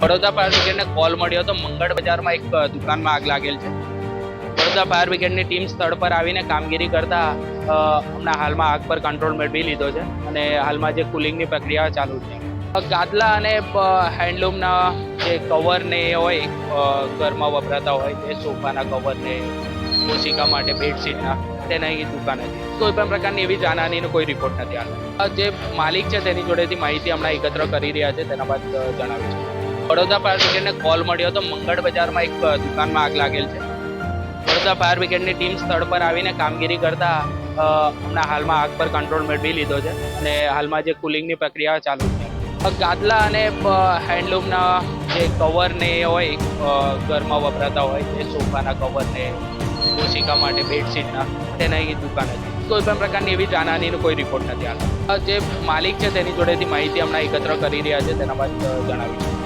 Vadodara fire બ્રિગેડને call મળ્યો હતો મંગળ બજારમાં એક દુકાનમાં આગ લાગેલ છે. વડોદરા ફાયર બ્રિગેડની ટીમ સ્થળ પર આવીને કામગીરી કરતા હમણાં હાલમાં આગ પર કંટ્રોલ મેળવી લીધો છે અને હાલમાં જે કુલિંગની પ્રક્રિયા ચાલુ છે. ગાદલા અને હેન્ડલૂમના જે કવર ને હોય ઘરમાં વપરાતા હોય તે સોફાના કવર ને ઓશિકા માટે બેડશીટના તેના એ દુકાન હતી. કોઈ પણ પ્રકારની એવી જાનહાનિનો કોઈ રિપોર્ટ નથી આવ્યો. જે માલિક છે તેની જોડેથી માહિતી હમણાં એકત્ર કરી રહ્યા છે, તેના બાદ જણાવ્યું છે. વડોદરા ફાયર બ્રિગેડને કોલ મળ્યો હતો મંગળ બજારમાં એક દુકાનમાં આગ લાગેલ છે. વડોદરા ફાયર બ્રિગેડની ટીમ સ્થળ પર આવીને કામગીરી કરતા હમણાં હાલમાં આગ પર કંટ્રોલ મેળવી લીધો છે અને હાલમાં જે કુલિંગની પ્રક્રિયા ચાલુ છે. ગાદલા અને હેન્ડલૂમના જે કવર ને હોય ઘરમાં વપરાતા હોય તે સોફાના કવર ને ઓશિકા માટે બેડશીટના તેના એ દુકાન હતી. કોઈ પણ પ્રકારની એવી જાનહાનિનો કોઈ રિપોર્ટ નથી આવ્યો. જે માલિક છે તેની જોડેથી માહિતી હમણાં એકત્ર કરી રહ્યા છે, તેના બાદ જણાવ્યું છે.